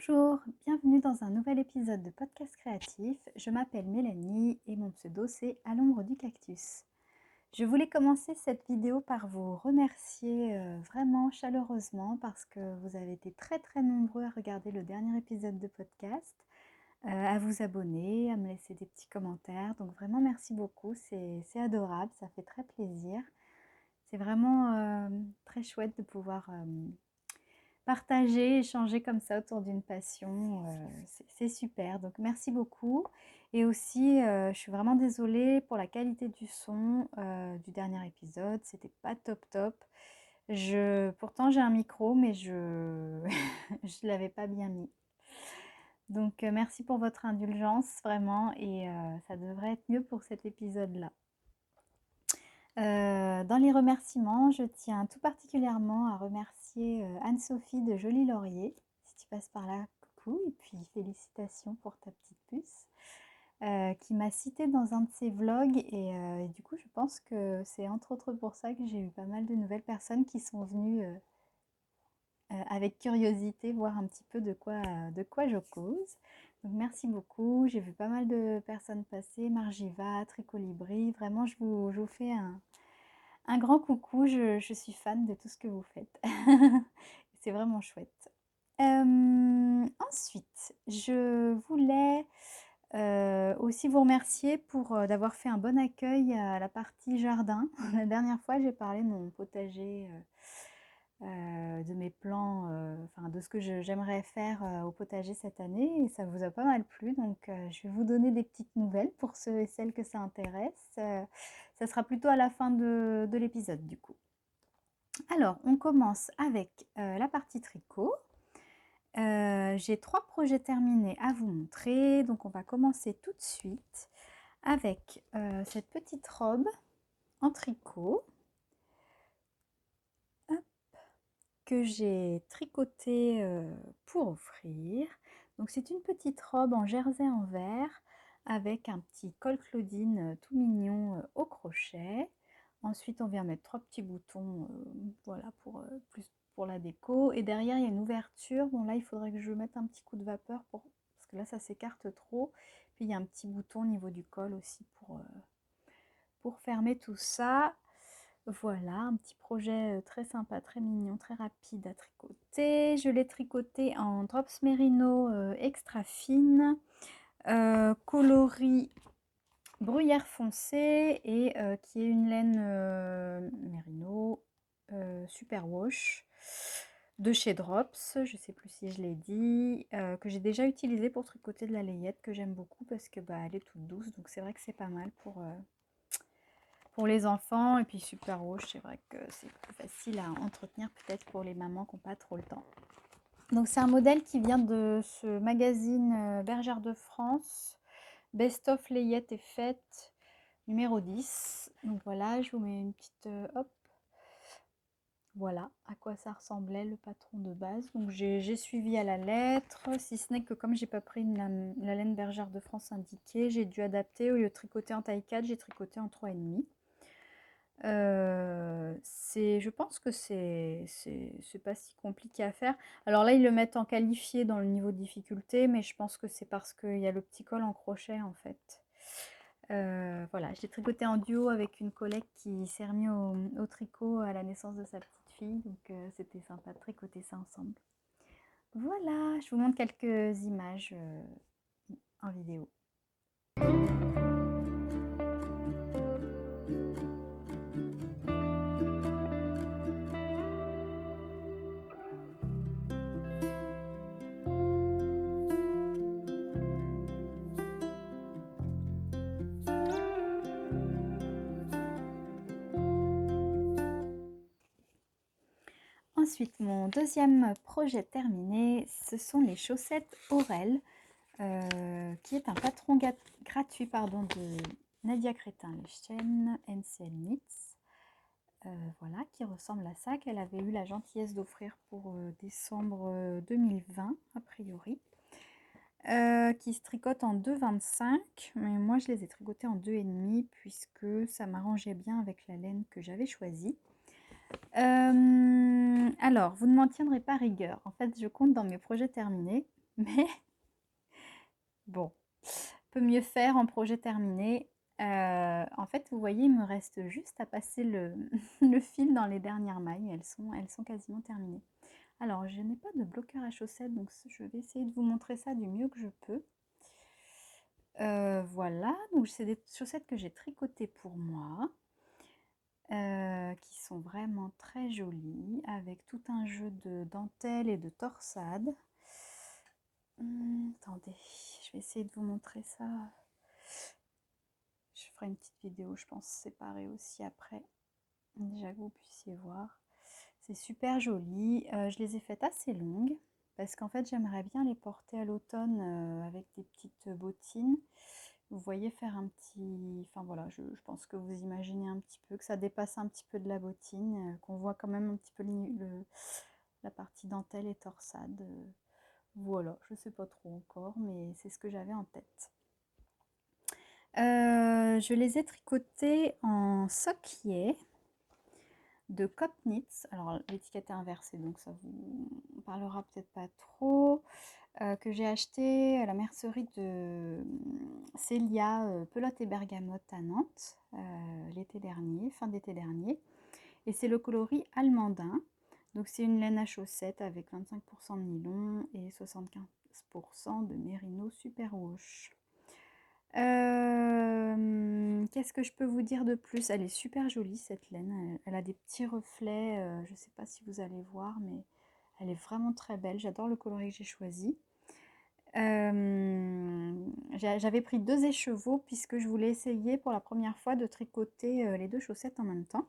Bonjour, bienvenue dans un nouvel épisode de Podcast Créatif. Je m'appelle Mélanie et mon pseudo c'est À l'ombre du cactus. Je voulais commencer cette vidéo par vous remercier vraiment chaleureusement parce que vous avez été très nombreux à regarder le dernier épisode de podcast, à vous abonner, à me laisser des petits commentaires. Donc vraiment merci beaucoup, c'est adorable, ça fait très plaisir. C'est vraiment très chouette de pouvoir partager, échanger comme ça autour d'une passion, c'est super. Donc merci beaucoup. Et aussi, je suis vraiment désolée pour la qualité du son du dernier épisode. C'était pas top. Pourtant j'ai un micro, mais je je l'avais pas bien mis. Donc merci pour votre indulgence vraiment et ça devrait être mieux pour cet épisode-là. Dans les remerciements, je tiens tout particulièrement à remercier Anne-Sophie de Joli Laurier. Si tu passes par là, coucou, et puis félicitations pour ta petite puce, qui m'a citée dans un de ses vlogs. Et du coup, je pense que c'est entre autres pour ça que j'ai eu pas mal de nouvelles personnes qui sont venues avec curiosité voir un petit peu de quoi je cause. Donc merci beaucoup, j'ai vu pas mal de personnes passer, Margiva, Tricolibri, vraiment je vous fais un grand coucou, je suis fan de tout ce que vous faites. C'est vraiment chouette. Ensuite, je voulais aussi vous remercier pour d'avoir fait un bon accueil à la partie jardin. La dernière fois, j'ai parlé de mon potager, de mes plans, enfin de ce que j'aimerais faire au potager cette année et ça vous a pas mal plu. Donc je vais vous donner des petites nouvelles pour ceux et celles que ça intéresse. Ça sera plutôt à la fin de l'épisode du coup. Alors, on commence avec la partie tricot. J'ai 3 projets terminés à vous montrer. Donc on va commencer tout de suite avec cette petite robe en tricot. Hop, que j'ai tricotée pour offrir. Donc c'est une petite robe en jersey en vert avec un petit col Claudine tout mignon au crochet. Ensuite on vient mettre 3 petits boutons voilà plus pour la déco. Et derrière il y a une ouverture. Bon là il faudrait que je mette un petit coup de vapeur parce que là ça s'écarte trop. Puis il y a un petit bouton au niveau du col aussi pour fermer tout ça. Voilà, un petit projet très sympa, très mignon, très rapide à tricoter. Je l'ai tricoté en Drops Merino extra fine, coloris bruyère foncé et qui est une laine Merino super wash de chez Drops, je sais plus si je l'ai dit, que j'ai déjà utilisé pour tricoter de la layette, que j'aime beaucoup parce que bah, elle est toute douce, donc c'est vrai que c'est pas mal pour les enfants. Et puis super rouge, c'est vrai que c'est plus facile à entretenir peut-être pour les mamans qui n'ont pas trop le temps. Donc c'est un modèle qui vient de ce magazine Bergère de France, Best of Layette et Fête numéro 10. Donc voilà, je vous mets une petite hop. Voilà à quoi ça ressemblait le patron de base. Donc j'ai suivi à la lettre, si ce n'est que comme j'ai pas pris la laine Bergère de France indiquée, j'ai dû adapter. Au lieu de tricoter en taille 4, j'ai tricoté en 3,5. Je pense que c'est pas si compliqué à faire. Alors là, ils le mettent en qualifié dans le niveau de difficulté, mais je pense que c'est parce qu'il y a le petit col en crochet en fait. Voilà, j'ai tricoté en duo avec une collègue qui s'est remis au tricot à la naissance de sa petite fille, donc c'était sympa de tricoter ça ensemble. Voilà, je vous montre quelques images en vidéo. Ensuite, mon deuxième projet terminé, ce sont les chaussettes Aurel, qui est un patron gratuit de Nadia Crétin-Lechen, NCL Knits. Voilà, qui ressemble à ça, qu'elle avait eu la gentillesse d'offrir pour décembre 2020, a priori. Qui se tricote en 2,25, mais moi je les ai tricotés en 2,5 puisque ça m'arrangeait bien avec la laine que j'avais choisie. Alors, vous ne m'en tiendrez pas rigueur. En fait, je compte dans mes projets terminés mais bon, peut mieux faire en projet terminé. En fait, vous voyez, il me reste juste à passer le, le fil dans les dernières mailles. Elles sont quasiment terminées. Alors, je n'ai pas de bloqueur à chaussettes, donc je vais essayer de vous montrer ça du mieux que je peux. Voilà, donc c'est des chaussettes que j'ai tricotées pour moi, qui sont vraiment très jolies, avec tout un jeu de dentelle et de torsade. Attendez, je vais essayer de vous montrer ça. Je ferai une petite vidéo, je pense, séparée aussi après, déjà que vous puissiez voir. C'est super joli. Je les ai faites assez longues, parce qu'en fait, j'aimerais bien les porter à l'automne avec des petites bottines. Vous voyez faire un petit... Enfin voilà, je pense que vous imaginez un petit peu, que ça dépasse un petit peu de la bottine, qu'on voit quand même un petit peu la partie dentelle et torsade. Voilà, je sais pas trop encore, mais c'est ce que j'avais en tête. Je les ai tricotés en socklier de Copnits. Alors l'étiquette est inversée, donc ça vous parlera peut-être pas trop. Que j'ai acheté à la mercerie de Célia Pelote et Bergamote à Nantes l'été dernier, fin d'été dernier. Et c'est le coloris almandin. Donc c'est une laine à chaussettes avec 25% de nylon et 75% de mérino superwash. Qu'est-ce que je peux vous dire de plus? Elle est super jolie cette laine. Elle a des petits reflets. Je ne sais pas si vous allez voir, mais elle est vraiment très belle. J'adore le coloris que j'ai choisi. J'avais pris 2 écheveaux puisque je voulais essayer pour la première fois de tricoter les 2 chaussettes en même temps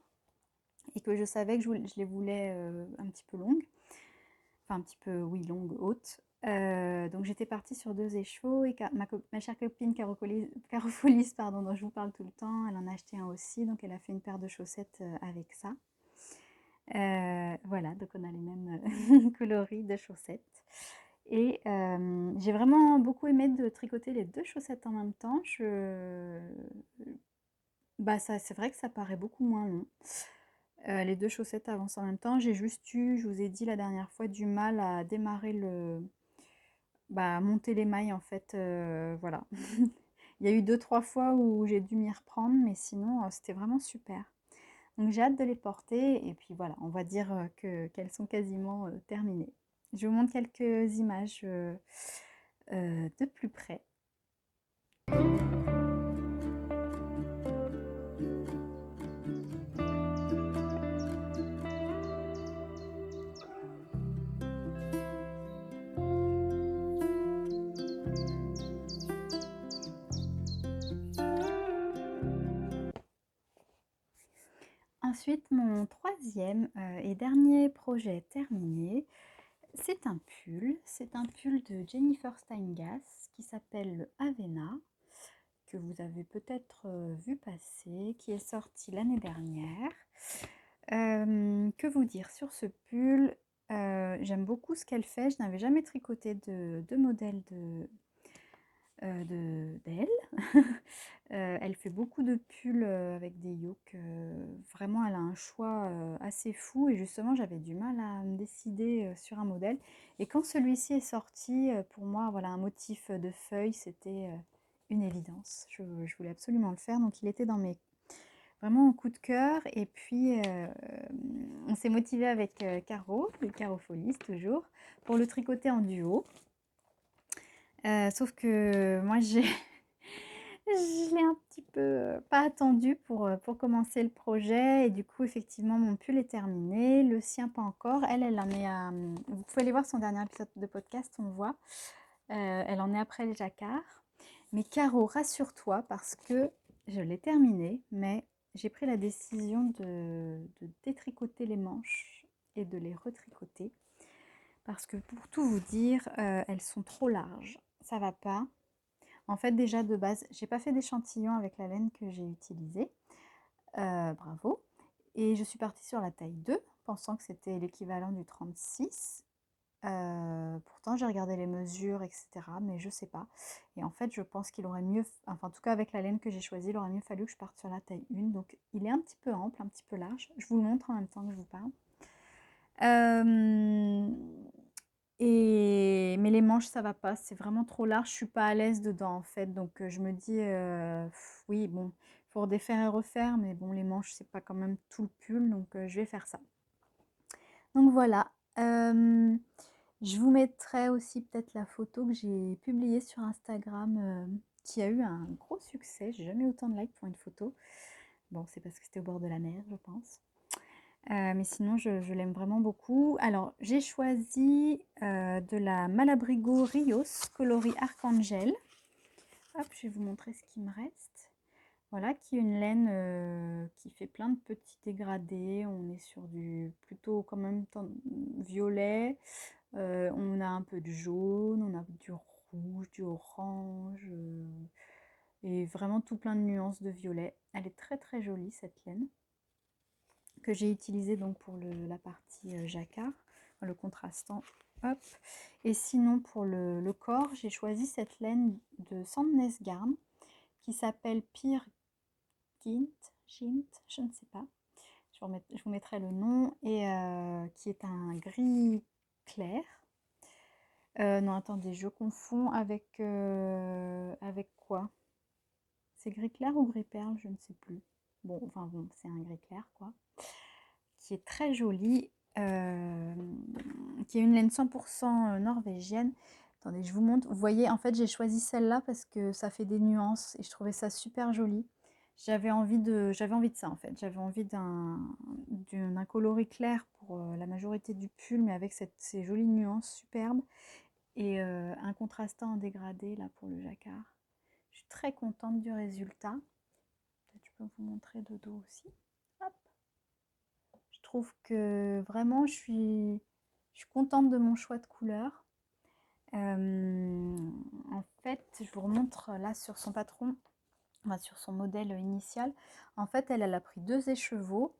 et que je savais que je les voulais un petit peu longues, enfin un petit peu, oui, longues, hautes. Donc j'étais partie sur 2 écheveaux et ma chère copine Carofolis, pardon, dont je vous parle tout le temps, elle en a acheté un aussi, donc elle a fait une paire de chaussettes avec ça. Voilà, donc on a les mêmes coloris de chaussettes. Et j'ai vraiment beaucoup aimé de tricoter les 2 chaussettes en même temps. Bah, ça, c'est vrai que ça paraît beaucoup moins long. Les 2 chaussettes avancent en même temps. J'ai juste eu, je vous ai dit la dernière fois, du mal à démarrer à monter les mailles en fait, voilà. Il y a eu 2-3 fois où j'ai dû m'y reprendre, mais sinon, c'était vraiment super. Donc j'ai hâte de les porter et puis voilà, on va dire qu'elles sont quasiment terminées. Je vous montre quelques images de plus près. Ensuite, mon troisième et dernier projet terminé, c'est un pull. C'est un pull de Jennifer Steingass qui s'appelle le Avena, que vous avez peut-être vu passer, qui est sorti l'année dernière. Que vous dire sur ce pull? J'aime beaucoup ce qu'elle fait. Je n'avais jamais tricoté de modèle d'elle. Elle fait beaucoup de pulls avec des yokes. Vraiment, elle a un choix assez fou. Et justement, j'avais du mal à me décider sur un modèle. Et quand celui-ci est sorti, pour moi, voilà, un motif de feuille, c'était une évidence. Je voulais absolument le faire. Donc, il était dans mes vraiment en coup de cœur. Et puis, on s'est motivé avec Caro, de Carofolis toujours, pour le tricoter en duo. Sauf que moi, je l'ai un petit peu pas attendu pour commencer le projet. Et du coup, effectivement, mon pull est terminé. Le sien, pas encore. Elle en est à... Vous pouvez aller voir son dernier épisode de podcast, on voit. Elle en est après le jacquard. Mais Caro, rassure-toi parce que je l'ai terminé, mais j'ai pris la décision de détricoter les manches et de les retricoter. Parce que pour tout vous dire, elles sont trop larges. Ça va pas. En fait, déjà de base, j'ai pas fait d'échantillon avec la laine que j'ai utilisée. Bravo. Et je suis partie sur la taille 2, pensant que c'était l'équivalent du 36. Pourtant, j'ai regardé les mesures, etc. Mais je sais pas. Et en fait, je pense qu'il aurait mieux... Enfin, en tout cas, avec la laine que j'ai choisie, il aurait mieux fallu que je parte sur la taille 1. Donc, il est un petit peu ample, un petit peu large. Je vous le montre en même temps que je vous parle. Mais les manches, ça va pas, c'est vraiment trop large, je suis pas à l'aise dedans en fait. Donc je me dis, oui, bon, il faut redéfaire et refaire, mais bon, les manches, c'est pas quand même tout le pull, donc je vais faire ça. Donc voilà. Je vous mettrai aussi peut-être la photo que j'ai publiée sur Instagram, qui a eu un gros succès. J'ai jamais eu autant de likes pour une photo. Bon, c'est parce que c'était au bord de la mer, je pense. Mais sinon, je l'aime vraiment beaucoup. Alors, j'ai choisi de la Malabrigo Rios coloris Archangel. Hop, je vais vous montrer ce qui me reste. Voilà, qui est une laine qui fait plein de petits dégradés. On est sur du plutôt quand même violet. On a un peu de jaune, on a du rouge, du orange. Et vraiment tout plein de nuances de violet. Elle est très très jolie cette laine, que j'ai utilisé donc pour la partie jacquard, le contrastant. Hop. Et sinon pour le corps, j'ai choisi cette laine de Sandnes Garn qui s'appelle Peer Gint, je ne sais pas. Je vous mettrai le nom, et qui est un gris clair. Non, attendez, je confonds avec quoi? C'est gris clair ou gris perle? Je ne sais plus. Bon, enfin bon, c'est un gris clair, quoi. Qui est très jolie, qui est une laine 100% norvégienne. Attendez, je vous montre. Vous voyez, en fait, j'ai choisi celle-là parce que ça fait des nuances et je trouvais ça super joli. J'avais envie de ça, en fait. J'avais envie d'un coloris clair pour la majorité du pull, mais avec ces jolies nuances superbes. Et un contrastant en dégradé, là, pour le jacquard. Je suis très contente du résultat. Peut-être je peux vous montrer de dos aussi. Hop. Je trouve que vraiment, je suis contente de mon choix de couleur. En fait, je vous remontre là sur son patron, enfin, sur son modèle initial. En fait, elle a pris 2 écheveaux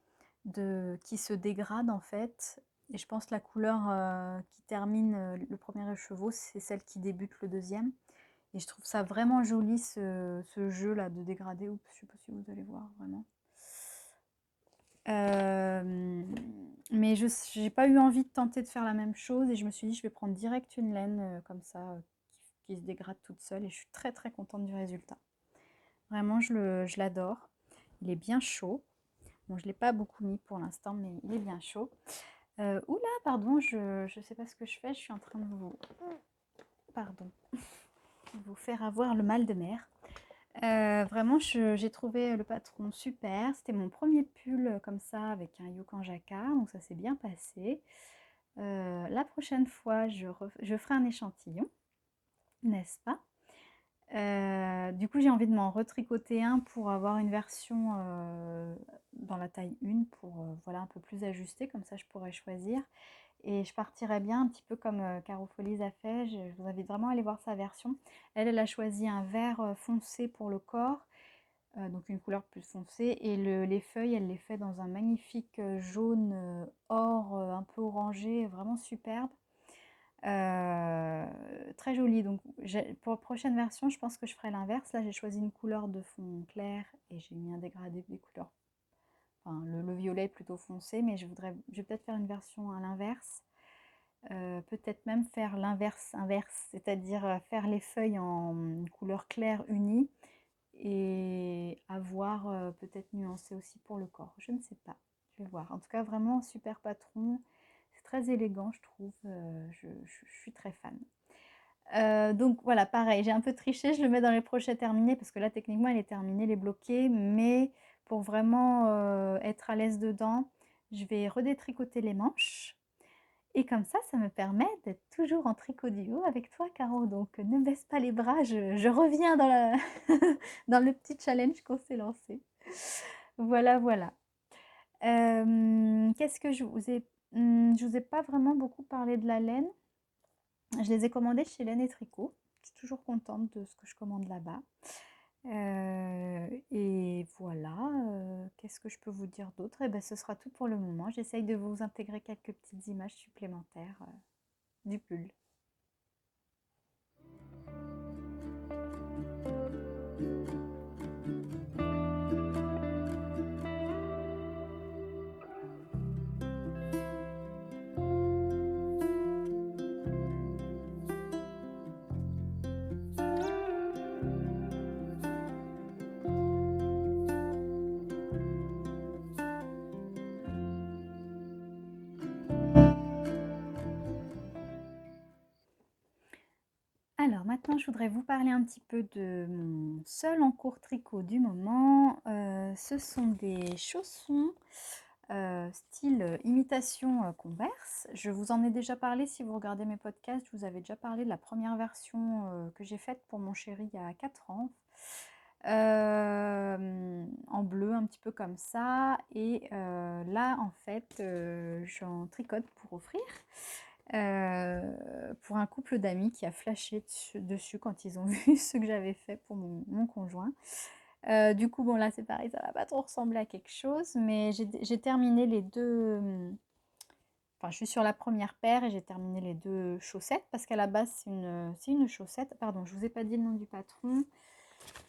qui se dégradent en fait. Et je pense que la couleur qui termine le premier écheveau, c'est celle qui débute le deuxième. Et je trouve ça vraiment joli ce jeu là de dégradé. Oups, je ne sais pas si vous allez voir vraiment. Mais je n'ai pas eu envie de tenter de faire la même chose et je me suis dit je vais prendre direct une laine comme ça qui se dégrade toute seule, et je suis très très contente du résultat. Vraiment, je l'adore. Il est bien chaud. Bon, je ne l'ai pas beaucoup mis pour l'instant, mais il est bien chaud. Oula, pardon, je ne sais pas ce que je fais. Je suis en train de vous... Pardon. Vous faire avoir le mal de mer. Vraiment, j'ai trouvé le patron super. C'était mon premier pull comme ça avec un yoke en jacquard, donc ça s'est bien passé. La prochaine fois, je ferai un échantillon, n'est-ce pas? Du coup, j'ai envie de m'en retricoter un pour avoir une version dans la taille 1 pour voilà, un peu plus ajustée, comme ça je pourrais choisir. Et je partirais bien un petit peu comme Caro Folies a fait. Je vous invite vraiment à aller voir sa version. Elle a choisi un vert foncé pour le corps, donc une couleur plus foncée. Et les feuilles, elle les fait dans un magnifique jaune or, un peu orangé, vraiment superbe. Très joli. Donc pour la prochaine version, je pense que je ferai l'inverse. Là, j'ai choisi une couleur de fond clair et j'ai mis un dégradé des couleurs. Enfin, le violet plutôt foncé, mais je vais peut-être faire une version à l'inverse. Peut-être même faire l'inverse, c'est-à-dire faire les feuilles en couleur claire unie et avoir peut-être nuancé aussi pour le corps. Je ne sais pas, je vais voir. En tout cas, vraiment un super patron. C'est très élégant, je trouve. Je suis très fan. Donc voilà, pareil, j'ai un peu triché, je le mets dans les crochets terminés parce que là, techniquement, elle est terminée, elle est bloquée. Mais pour vraiment être à l'aise dedans, je vais redétricoter les manches. Et comme ça me permet d'être toujours en tricot duo avec toi, Caro. Donc ne baisse pas les bras, je reviens dans, dans le petit challenge qu'on s'est lancé. Voilà, voilà. Qu'est-ce que je vous ai pas vraiment beaucoup parlé de la laine. Je les ai commandées chez Laine et Tricot. Je suis toujours contente de ce que je commande là-bas. Et voilà, qu'est-ce que je peux vous dire d'autre? Eh ben, ce sera tout pour le moment. J'essaye de vous intégrer quelques petites images supplémentaires du pull. maintenant, je voudrais vous parler un petit peu de mon seul en cours tricot du moment. Ce sont des chaussons style imitation Converse. Je vous en ai déjà parlé si vous regardez mes podcasts. Je vous avais déjà parlé de la première version que j'ai faite pour mon chéri il y a 4 ans. En bleu, un petit peu comme ça. Et là, en fait, j'en tricote pour offrir. Pour un couple d'amis qui a flashé dessus quand ils ont vu ce que j'avais fait pour mon conjoint. Du coup, bon là c'est pareil, ça va pas trop ressembler à quelque chose, mais j'ai terminé les deux. Enfin, je suis sur la première paire et j'ai terminé les 2 chaussettes parce qu'à la base c'est une chaussette. Pardon, je vous ai pas dit le nom du patron.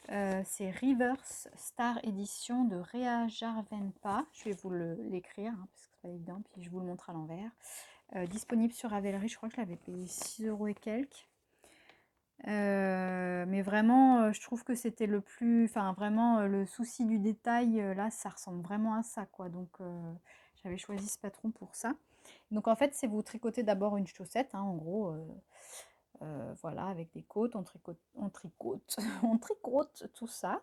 C'est Reverse Star Edition de Réa Jarvenpa. Je vais vous l'écrire parce que c'est pas évident, puis je vous le montre à l'envers. Disponible sur Ravelry, je crois que je l'avais payé 6 € et quelques. Mais vraiment, je trouve que c'était le plus, enfin vraiment le souci du détail, là, ça ressemble vraiment à ça, quoi. Donc, j'avais choisi ce patron pour ça. Donc en fait, c'est vous tricotez d'abord une chaussette, hein, en gros, voilà, avec des côtes, on tricote tout ça.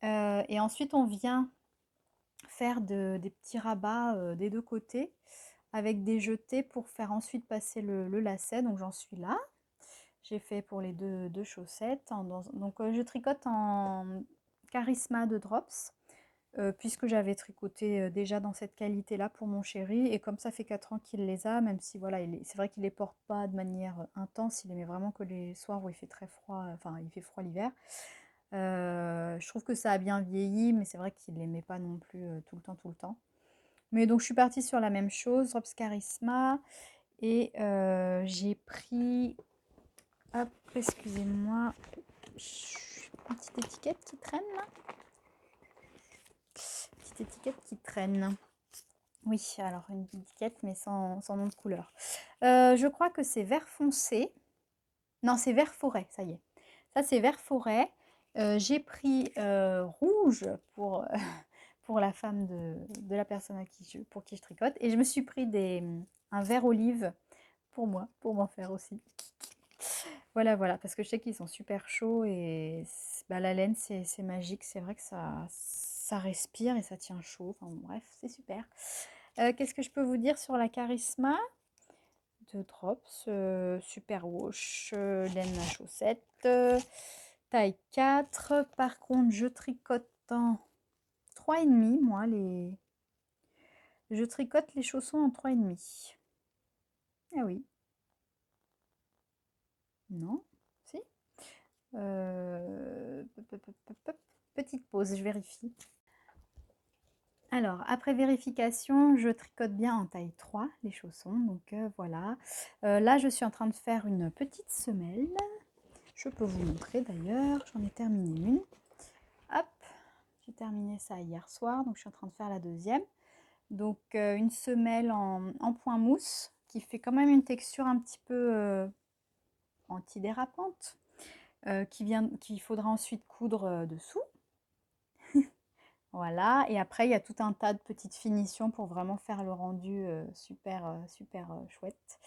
Et ensuite, on vient faire des petits rabats des deux côtés avec des jetés pour faire ensuite passer le lacet. Donc j'en suis là. J'ai fait pour les deux chaussettes. Donc je tricote en Charisma de Drops, puisque j'avais tricoté déjà dans cette qualité-là pour mon chéri. Et comme ça fait 4 ans qu'il les a, même si voilà, c'est vrai qu'il les porte pas de manière intense, il les met vraiment que les soirs où il fait très froid, enfin il fait froid l'hiver. Je trouve que ça a bien vieilli, mais c'est vrai qu'il les met pas non plus tout le temps, tout le temps. Mais donc je suis partie sur la même chose, Drops Charisma. Et j'ai pris, hop, excusez-moi, petite étiquette qui traîne là. Petite étiquette qui traîne. Oui, alors une étiquette mais sans nom de couleur. Je crois que c'est vert foncé. Non, c'est vert forêt, ça y est. Ça c'est vert forêt. J'ai pris rouge pour, pour la femme de la personne pour qui je tricote. Et je me suis pris un vert olive pour moi, pour m'en faire aussi. Voilà, voilà, parce que je sais qu'ils sont super chauds et bah, la laine, c'est magique. C'est vrai que ça respire et ça tient chaud. Enfin, bon, bref, c'est super. Qu'est-ce que je peux vous dire sur la Charisma de Drops Super Wash, laine à chaussettes, taille 4. Par contre, je tricote en 3,5, moi. Je tricote les chaussons en 3,5. Ah oui. Non. Si. Petite pause, je vérifie. Alors, après vérification, je tricote bien en taille 3 les chaussons. Donc voilà. Là, je suis en train de faire une petite semelle. Je peux vous montrer d'ailleurs. J'en ai terminé une. Hop, j'ai terminé ça hier soir. Donc, je suis en train de faire la deuxième. Donc, une semelle en point mousse qui fait quand même une texture un petit peu antidérapante. Qu'il faudra ensuite coudre dessous. Voilà, et après il y a tout un tas de petites finitions pour vraiment faire le rendu super chouette.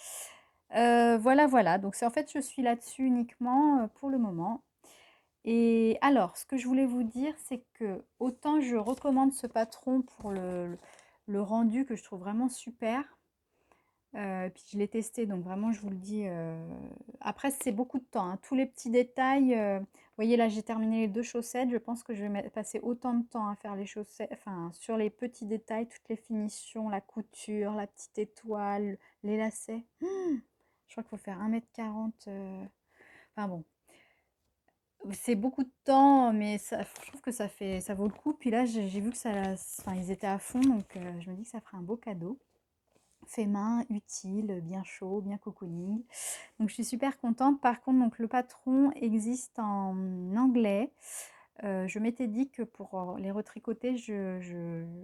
Voilà, voilà, donc en fait je suis là-dessus uniquement pour le moment. Et alors, ce que je voulais vous dire, c'est que autant je recommande ce patron pour le rendu que je trouve vraiment super. Puis je l'ai testé, donc vraiment je vous le dis. Après c'est beaucoup de temps, hein. Tous les petits détails. Vous voyez là j'ai terminé les 2 chaussettes. Je pense que je vais passer autant de temps à faire les chaussettes, enfin sur les petits détails, toutes les finitions, la couture, la petite étoile, les lacets. Je crois qu'il faut faire 1,40 m. Enfin bon, c'est beaucoup de temps, mais je trouve que ça vaut le coup. Puis là j'ai vu que enfin, ils étaient à fond, donc je me dis que ça ferait un beau cadeau. Fait main, utile, bien chaud, bien cocooning. Donc je suis super contente. Par contre, donc le patron existe en anglais. Je m'étais dit que pour les retricoter,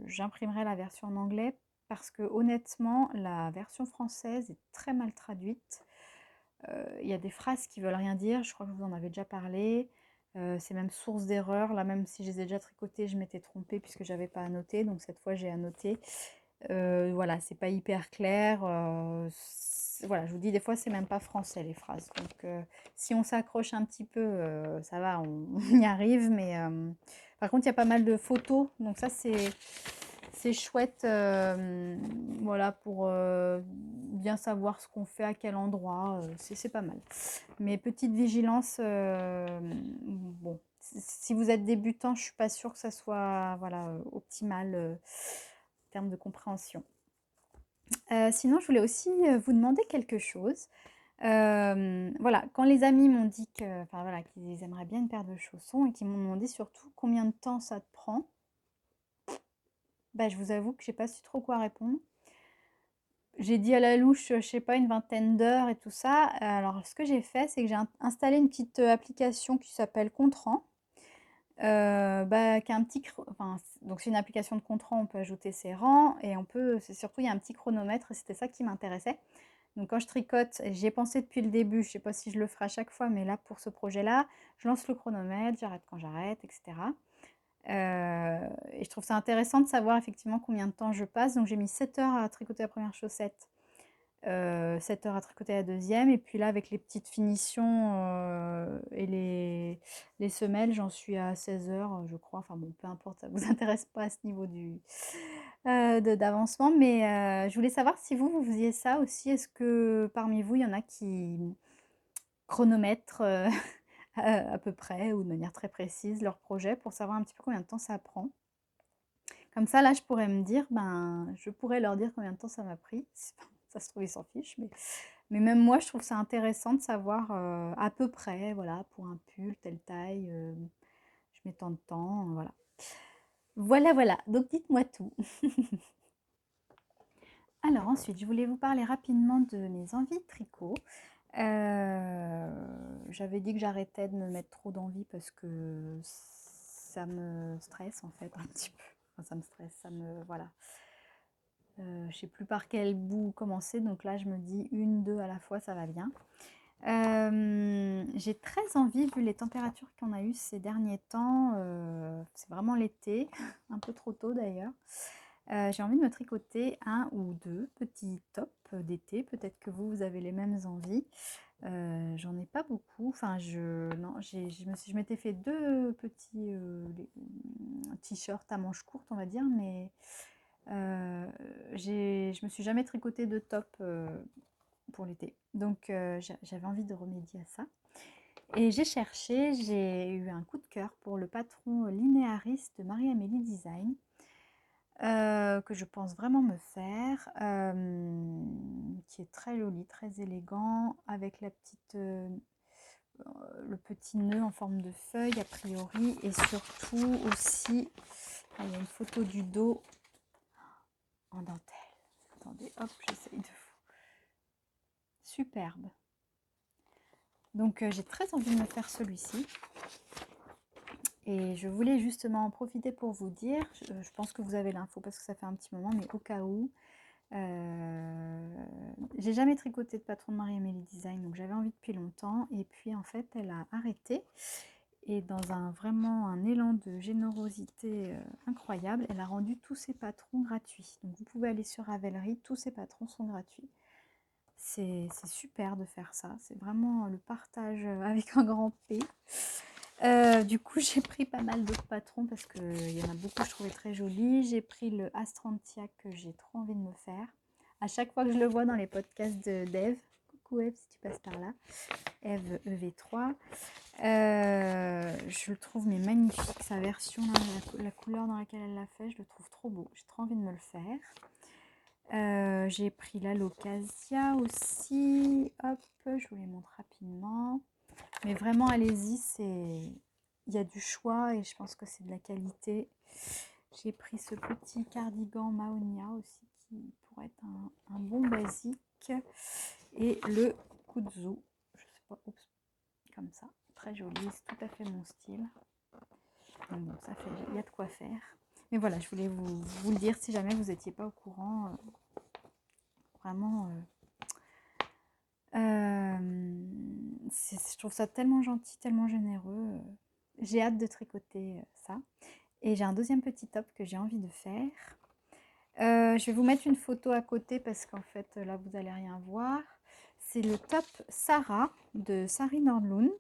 j'imprimerais la version en anglais parce que honnêtement, la version française est très mal traduite. Il y a des phrases qui veulent rien dire. Je crois que vous en avez déjà parlé. C'est même source d'erreur. Là, même si je les ai déjà tricotées, je m'étais trompée puisque j'avais pas annoté. Donc cette fois, j'ai annoté. Voilà, c'est pas hyper clair. Voilà, je vous dis, des fois, c'est même pas français les phrases. Donc, si on s'accroche un petit peu, ça va, on y arrive. Mais par contre, il y a pas mal de photos. Donc, ça, c'est chouette. Voilà, pour bien savoir ce qu'on fait, à quel endroit. C'est pas mal. Mais petite vigilance, bon, si vous êtes débutant, je suis pas sûre que ça soit voilà, optimal en termes de compréhension. Sinon, je voulais aussi vous demander quelque chose. Voilà, quand les amis m'ont dit que, enfin voilà, qu'ils aimeraient bien une paire de chaussons et qu'ils m'ont demandé surtout combien de temps ça te prend, bah, je vous avoue que j'ai pas su trop quoi répondre. J'ai dit à la louche, je sais pas, une vingtaine d'heures et tout ça. Alors, ce que j'ai fait, c'est que j'ai installé une petite application qui s'appelle Contran. Bah, qui a un petit enfin, donc c'est une application de contrat, on peut ajouter ses rangs et on peut, c'est surtout, il y a un petit chronomètre et c'était ça qui m'intéressait. Donc quand je tricote, j'y ai pensé depuis le début, je sais pas si je le ferai à chaque fois, mais là pour ce projet-là, je lance le chronomètre, j'arrête quand j'arrête, etc. Et je trouve ça intéressant de savoir effectivement combien de temps je passe. Donc j'ai mis 7 heures à tricoter la première chaussette, 7 heures à tricoter la deuxième, et puis là avec les petites finitions et les semelles, j'en suis à 16 heures, je crois. Enfin bon, peu importe, ça vous intéresse pas à ce niveau d'avancement, mais je voulais savoir si vous faisiez ça aussi. Est-ce que parmi vous, il y en a qui chronomètrent à peu près ou de manière très précise leur projet pour savoir un petit peu combien de temps ça prend? Comme ça, là, je pourrais me dire, ben, je pourrais leur dire combien de temps ça m'a pris. Ça se trouve, ils s'en fichent, mais même moi, je trouve ça intéressant de savoir à peu près, voilà, pour un pull, telle taille, je mets tant de temps, voilà. Voilà, voilà, donc dites-moi tout. Alors ensuite, je voulais vous parler rapidement de mes envies de tricot. J'avais dit que j'arrêtais de me mettre trop d'envie parce que ça me stresse en fait un petit peu. Enfin, ça me stresse, ça me... Voilà. Je sais plus par quel bout commencer, donc là je me dis une, deux à la fois, ça va bien. J'ai très envie, vu les températures qu'on a eues ces derniers temps, c'est vraiment l'été, un peu trop tôt d'ailleurs. J'ai envie de me tricoter un ou deux petits tops d'été. Peut-être que vous avez les mêmes envies. J'en ai pas beaucoup. Enfin, non, je m'étais fait deux petits t-shirts à manches courtes, on va dire, mais je me suis jamais tricoté de top pour l'été. Donc, j'avais envie de remédier à ça. Et j'ai cherché, j'ai eu un coup de cœur pour le patron Linearis de Marie-Amélie Design, que je pense vraiment me faire, qui est très joli, très élégant, avec le petit nœud en forme de feuille a priori, et surtout aussi, il y a une photo du dos en dentelle. Attendez, hop, j'essaye de vous... Superbe. Donc j'ai très envie de me faire celui-ci. Et je voulais justement en profiter pour vous dire, je pense que vous avez l'info parce que ça fait un petit moment, mais au cas où, j'ai jamais tricoté de patron de Marie-Amélie Design, donc j'avais envie depuis longtemps. Et puis en fait, elle a arrêté. Et dans vraiment un élan de générosité incroyable, elle a rendu tous ses patrons gratuits. Donc vous pouvez aller sur Ravelry, tous ses patrons sont gratuits. C'est super de faire ça, c'est vraiment le partage avec un grand P. Du coup, j'ai pris pas mal d'autres patrons parce qu'il y en a beaucoup que je trouvais très jolis. J'ai pris le Astrantia que j'ai trop envie de me faire. À chaque fois que je le vois dans les podcasts d'Eve, coucou Eve si tu passes par là, Eve EV3, je le trouve mais magnifique, sa version, la couleur dans laquelle elle l'a fait, je le trouve trop beau. J'ai trop envie de me le faire. J'ai pris la Locasia aussi. Hop, je vous les montre rapidement. Mais vraiment, allez-y, il y a du choix et je pense que c'est de la qualité. J'ai pris ce petit cardigan Maonia aussi qui pourrait être un bon basique. Et le Kuzu, je sais pas, oups, comme ça. Très joli, c'est tout à fait mon style. Donc bon, ça fait, il y a de quoi faire. Mais voilà, je voulais vous le dire si jamais vous n'étiez pas au courant. Vraiment, je trouve ça tellement gentil, tellement généreux. J'ai hâte de tricoter ça. Et j'ai un deuxième petit top que j'ai envie de faire. Je vais vous mettre une photo à côté parce qu'en fait, là, vous allez rien voir. C'est le top Sarah de Sari Nordlund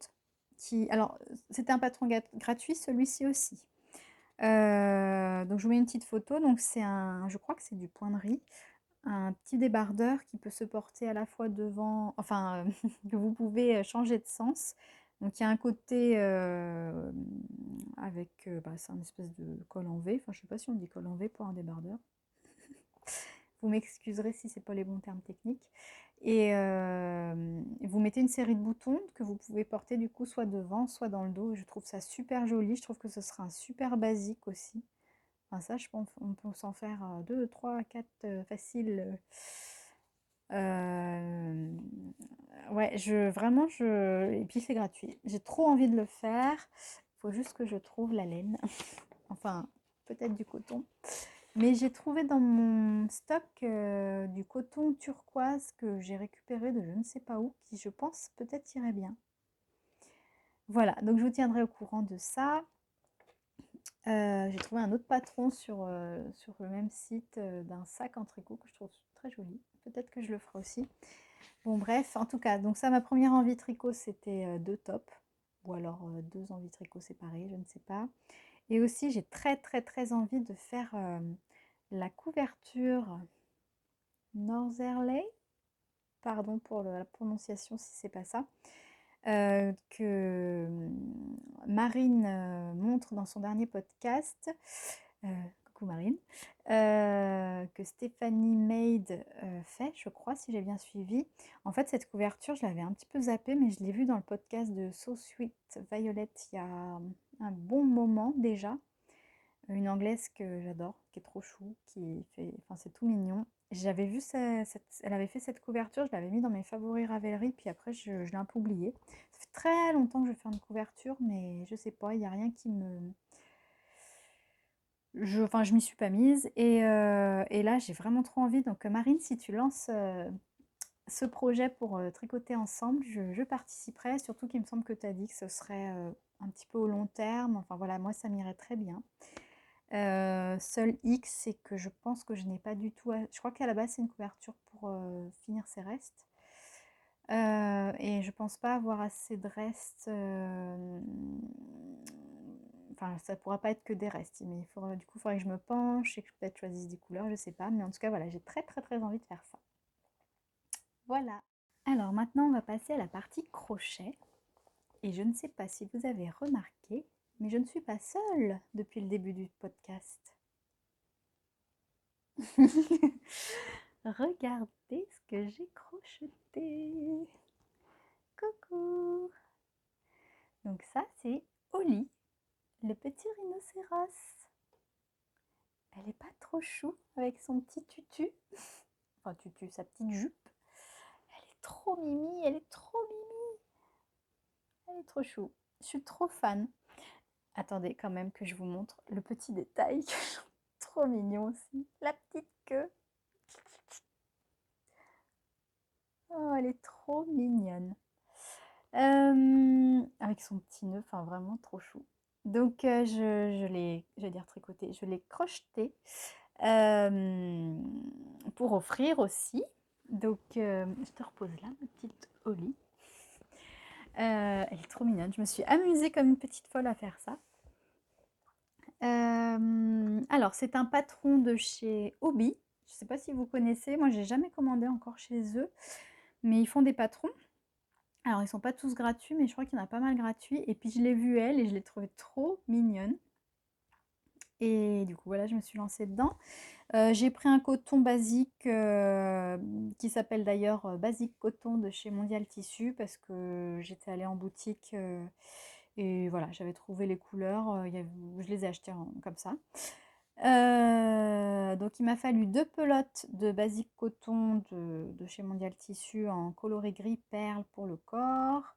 alors, c'était un patron gratuit, celui-ci aussi. Donc je vous mets une petite photo. Donc c'est je crois que c'est du point de riz, un petit débardeur qui peut se porter à la fois devant, enfin, que vous pouvez changer de sens. Donc il y a un côté avec, c'est un espèce de col en V. Enfin, je sais pas si on dit col en V pour un débardeur. Vous m'excuserez si c'est pas les bons termes techniques. Et vous mettez une série de boutons que vous pouvez porter du coup soit devant, soit dans le dos. Je trouve ça super joli. Je trouve que ce sera un super basique aussi. Enfin ça, je pense on peut s'en faire 2, 3, 4 faciles. Euh, ouais, et puis c'est gratuit. J'ai trop envie de le faire. Il faut juste que je trouve la laine. Enfin, peut-être du coton. Mais j'ai trouvé dans mon stock du coton turquoise que j'ai récupéré de je ne sais pas où, qui je pense peut-être irait bien. Voilà, donc je vous tiendrai au courant de ça. J'ai trouvé un autre patron sur le même site d'un sac en tricot que je trouve très joli. Peut-être que je le ferai aussi. Bon bref, en tout cas, donc ça, ma première envie tricot, c'était 2 tops. Ou alors 2 envies tricot séparées, je ne sais pas. Et aussi, j'ai très très très envie de faire la couverture Northerley, pardon pour la prononciation si c'est pas ça, que Marine montre dans son dernier podcast. Coucou Marine, que Stéphanie Maid fait, je crois, si j'ai bien suivi. En fait, cette couverture, je l'avais un petit peu zappée, mais je l'ai vue dans le podcast de So Sweet Violet il y a un bon moment déjà. Une anglaise que j'adore, qui est trop chou, enfin c'est tout mignon. J'avais vu elle avait fait cette couverture, je l'avais mis dans mes favoris Ravelry, puis après je l'ai un peu oublié. Ça fait très longtemps que je fais une couverture, mais je sais pas, il n'y a rien qui me... Enfin, je m'y suis pas mise, et là j'ai vraiment trop envie. Donc Marine, si tu lances ce projet pour tricoter ensemble, je participerai, surtout qu'il me semble que tu as dit que ce serait un petit peu au long terme. Enfin voilà, moi ça m'irait très bien. Seul X, c'est que je pense que je n'ai pas du tout je crois qu'à la base, c'est une couverture pour, finir ses restes. Et je pense pas avoir assez de restes, enfin, ça pourra pas être que des restes, mais du coup, il faudrait que je me penche et que je peut-être choisisse des couleurs, je sais pas. Mais en tout cas, voilà, j'ai très, très, très envie de faire ça. Voilà. Alors maintenant, on va passer à la partie crochet. Et je ne sais pas si vous avez remarqué, mais je ne suis pas seule depuis le début du podcast. Regardez ce que j'ai crocheté. Coucou. Donc ça, c'est Oli, le petit rhinocéros. Elle est pas trop chou avec son petit tutu. Enfin, tutu, sa petite jupe. Elle est trop mimi, elle est trop mimi. Elle est trop chou. Je suis trop fan. Attendez quand même que je vous montre le petit détail. Trop mignon aussi. La petite queue. Oh, elle est trop mignonne. Avec son petit nœud, enfin vraiment trop chou. Donc je vais dire tricoté, je l'ai crocheté pour offrir aussi. Donc je te repose là, ma petite Oli. Elle est trop mignonne. Je me suis amusée comme une petite folle à faire ça. Alors, c'est un patron de chez Hobby. Je ne sais pas si vous connaissez. Moi, j'ai jamais commandé encore chez eux, mais ils font des patrons. Alors, ils sont pas tous gratuits, mais je crois qu'il y en a pas mal gratuits. Et puis, je l'ai vue elle et je l'ai trouvée trop mignonne. Et du coup, voilà, je me suis lancée dedans. J'ai pris un coton basique qui s'appelle d'ailleurs Basique Coton de chez Mondial Tissu parce que j'étais allée en boutique et voilà, j'avais trouvé les couleurs, je les ai achetées comme ça. Donc il m'a fallu 2 pelotes de Basique Coton de chez Mondial Tissu en coloris gris perle pour le corps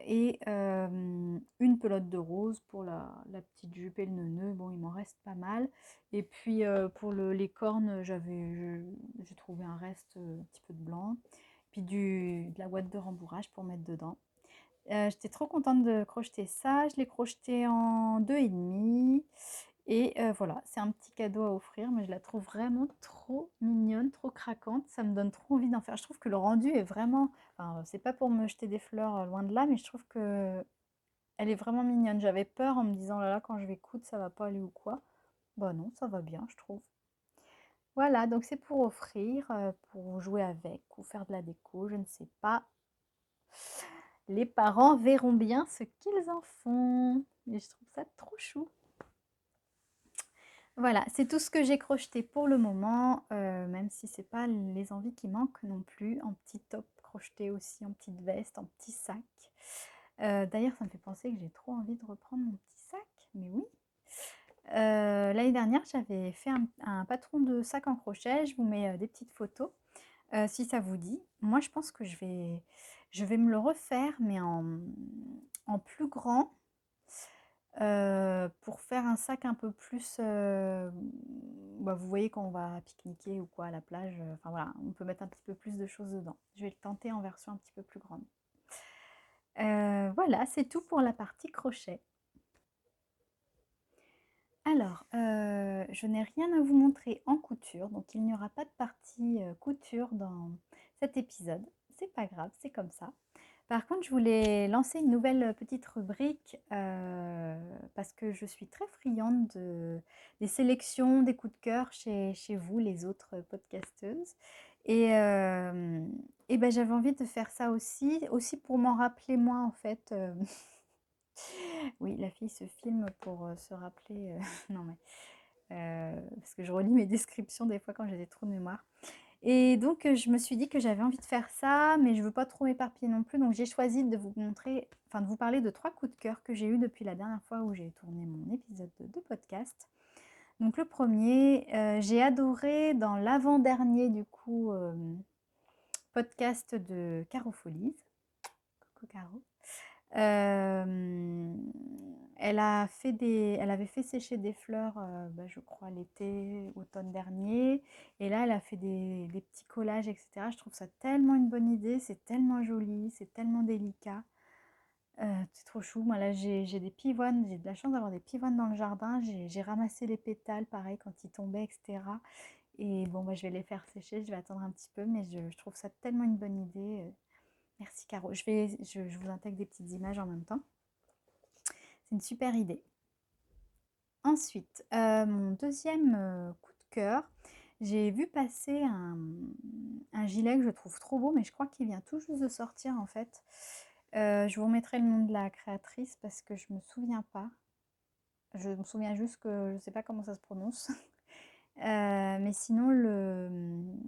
et une pelote de rose pour la petite jupe et le nœud. Bon, il m'en reste pas mal. Et puis pour les cornes, j'ai trouvé un reste, un petit peu de blanc. Puis de la ouate de rembourrage pour mettre dedans. J'étais trop contente de crocheter ça. Je l'ai crocheté en 2,5. Et voilà, c'est un petit cadeau à offrir, mais je la trouve vraiment trop mignonne, trop craquante. Ça me donne trop envie d'en faire. Je trouve que le rendu est vraiment enfin, c'est pas pour me jeter des fleurs, loin de là, mais je trouve qu'elle est vraiment mignonne. J'avais peur en me disant: «Oh là là, quand je vais coudre, ça va pas aller ou quoi». Bah non, ça va bien, je trouve. Voilà, donc c'est pour offrir, pour jouer avec ou faire de la déco, je ne sais pas. Les parents verront bien ce qu'ils en font. Et je trouve ça trop chou. Voilà, c'est tout ce que j'ai crocheté pour le moment, même si c'est pas les envies qui manquent non plus. En petit top crocheté aussi, en petite veste, en petit sac. D'ailleurs, ça me fait penser que j'ai trop envie de reprendre mon petit sac, mais oui. L'année dernière, j'avais fait un patron de sac en crochet. Je vous mets des petites photos si ça vous dit. Moi, je pense que je vais me le refaire, mais en plus grand. Pour faire un sac un peu plus, bah, vous voyez quand on va pique-niquer ou quoi à la plage, enfin voilà, on peut mettre un petit peu plus de choses dedans. Je vais le tenter en version un petit peu plus grande. Voilà, c'est tout pour la partie crochet. Alors, je n'ai rien à vous montrer en couture, donc il n'y aura pas de partie, couture dans cet épisode. C'est pas grave, c'est comme ça. Par contre, je voulais lancer une nouvelle petite rubrique parce que je suis très friande des sélections, des coups de cœur chez vous, les autres podcasteuses. Et, euh, et ben, j'avais envie de faire ça aussi pour m'en rappeler moi en fait. Oui, la fille se filme pour se rappeler. Non mais parce que je relis mes descriptions des fois quand j'ai des trous de mémoire. Et donc, je me suis dit que j'avais envie de faire ça, mais je veux pas trop m'éparpiller non plus. Donc, j'ai choisi de vous montrer, enfin de vous parler de 3 coups de cœur que j'ai eus depuis la dernière fois où j'ai tourné mon épisode de podcast. Donc, le premier, j'ai adoré dans l'avant-dernier du coup podcast de Caro Folies. Coucou Caro. Euh, elle avait fait sécher des fleurs, bah, je crois l'été, automne dernier. Et là, elle a fait des petits collages, etc. Je trouve ça tellement une bonne idée. C'est tellement joli, c'est tellement délicat. C'est trop chou. Moi, là, j'ai des pivoines. J'ai de la chance d'avoir des pivoines dans le jardin. J'ai ramassé les pétales, pareil, quand ils tombaient, etc. Et bon, bah, je vais les faire sécher. Je vais attendre un petit peu, mais je trouve ça tellement une bonne idée. Merci Caro. Je vous intègre des petites images en même temps. C'est une super idée. Ensuite, mon deuxième coup de cœur, j'ai vu passer un gilet que je trouve trop beau, mais je crois qu'il vient tout juste de sortir en fait. Je vous remettrai le nom de la créatrice parce que je me souviens pas. Je me souviens juste que je ne sais pas comment ça se prononce. Mais sinon,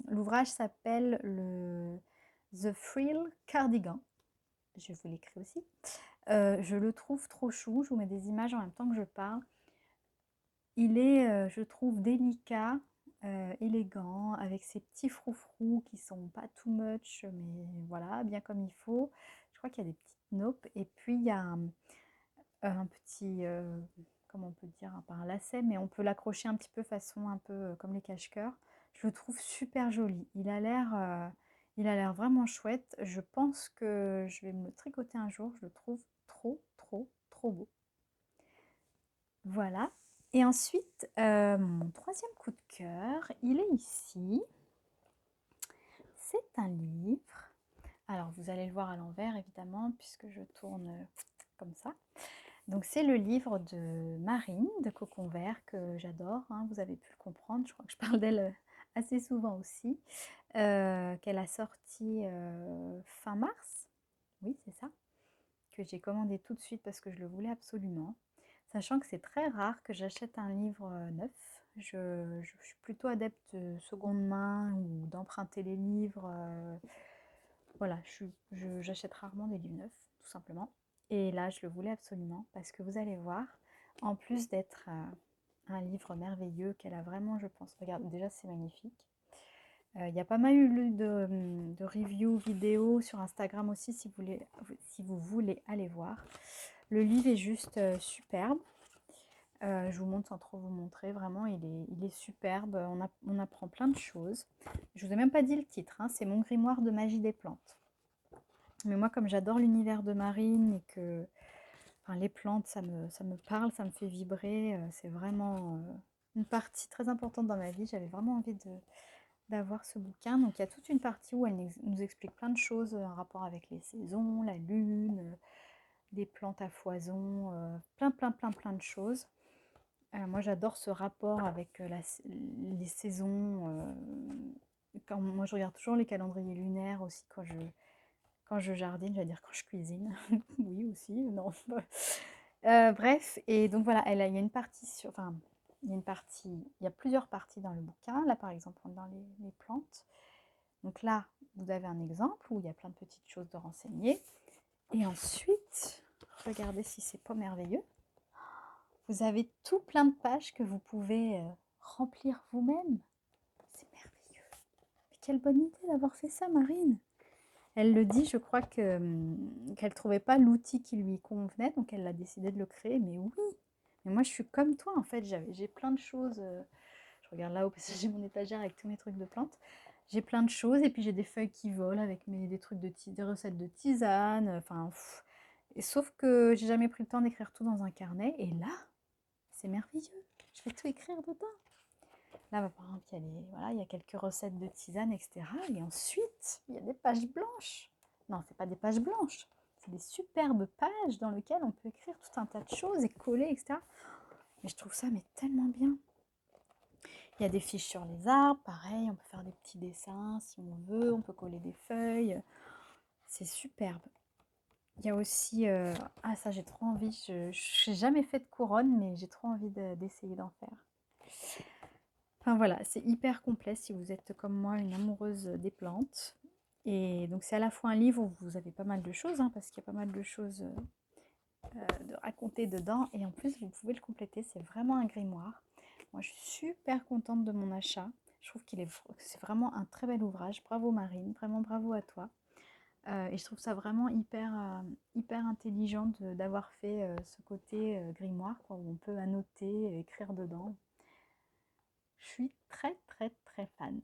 l'ouvrage s'appelle The Frill Cardigan. Je vous l'écris aussi. Je le trouve trop chou. Je vous mets des images en même temps que je parle. Il est, je trouve, délicat, élégant, avec ses petits froufrous qui sont pas too much, mais voilà, bien comme il faut. Je crois qu'il y a des petites notes. Et puis il y a un petit, comment on peut dire, pas un lacet, mais on peut l'accrocher un petit peu façon un peu comme les cache-cœurs. Je le trouve super joli. Il a l'air vraiment chouette. Je pense que je vais me le tricoter un jour. Je le trouve trop, trop, trop beau. Voilà. Et ensuite, mon troisième coup de cœur, il est ici. C'est un livre. Alors, vous allez le voir à l'envers, évidemment, puisque je tourne comme ça. Donc, c'est le livre de Marine, de Cocon Vert, que j'adore. Hein, vous avez pu le comprendre. Je crois que je parle d'elle assez souvent aussi. Qu'elle a sorti fin mars. Oui, c'est ça. Que j'ai commandé tout de suite parce que je le voulais absolument. Sachant que c'est très rare que j'achète un livre neuf. Je suis plutôt adepte de seconde main ou d'emprunter les livres. Voilà, j'achète rarement des livres neufs, tout simplement. Et là, je le voulais absolument parce que vous allez voir, en plus d'être un livre merveilleux qu'elle a vraiment, je pense, regarde, déjà c'est magnifique. Il y a pas mal eu de reviews vidéo sur Instagram aussi si vous voulez aller voir. Le livre est juste superbe. Je vous montre sans trop vous montrer. Vraiment, il est superbe. On apprend plein de choses. Je vous ai même pas dit le titre. Hein, c'est Mon grimoire de magie des plantes. Mais moi, comme j'adore l'univers de Marine et que Enfin, les plantes, ça me parle, ça me fait vibrer. C'est vraiment une partie très importante dans ma vie. J'avais vraiment envie d'avoir ce bouquin. Donc il y a toute une partie où elle nous explique plein de choses en rapport avec les saisons, la lune, des plantes à foison, plein de choses. Moi j'adore ce rapport avec les saisons. Moi je regarde toujours les calendriers lunaires aussi quand je jardine, j'allais dire quand je cuisine. Oui aussi, non. Bref, et donc voilà, il y a une partie sur, enfin, il y a plusieurs parties dans le bouquin. Là, par exemple, dans les plantes. Donc là, vous avez un exemple où il y a plein de petites choses de renseigner. Et ensuite, regardez si c'est pas merveilleux. Vous avez tout plein de pages que vous pouvez remplir vous-même. C'est merveilleux. Mais quelle bonne idée d'avoir fait ça, Marine. Elle le dit, je crois que qu'elle trouvait pas l'outil qui lui convenait, donc elle a décidé de le créer. Mais oui, mais moi je suis comme toi en fait, j'ai plein de choses. Je regarde là-haut parce que j'ai mon étagère avec tous mes trucs de plantes. J'ai plein de choses et puis j'ai des feuilles qui volent avec des trucs des recettes de tisane. Enfin, et sauf que j'ai jamais pris le temps d'écrire tout dans un carnet. Et là, c'est merveilleux. Je vais tout écrire dedans. Là, par exemple, il y a quelques recettes de tisane, etc. Et ensuite, il y a des pages blanches. Non, c'est pas des pages blanches. C'est des superbes pages dans lesquelles on peut écrire tout un tas de choses et coller, etc. Mais je trouve ça mais tellement bien. Il y a des fiches sur les arbres, pareil, on peut faire des petits dessins si on veut, on peut coller des feuilles. C'est superbe. Il y a aussi... ah ça, j'ai trop envie. Je n'ai jamais fait de couronne, mais j'ai trop envie d'essayer d'en faire. Enfin voilà, c'est hyper complet si vous êtes comme moi une amoureuse des plantes. Et donc c'est à la fois un livre où vous avez pas mal de choses, parce qu'il y a pas mal de choses de raconter dedans. Et en plus, vous pouvez le compléter, c'est vraiment un grimoire. Moi, je suis super contente de mon achat. Je trouve c'est vraiment un très bel ouvrage. Bravo Marine, vraiment bravo à toi. Et je trouve ça vraiment hyper intelligent d'avoir fait ce côté grimoire, quoi, où on peut annoter, écrire dedans. Je suis très fan.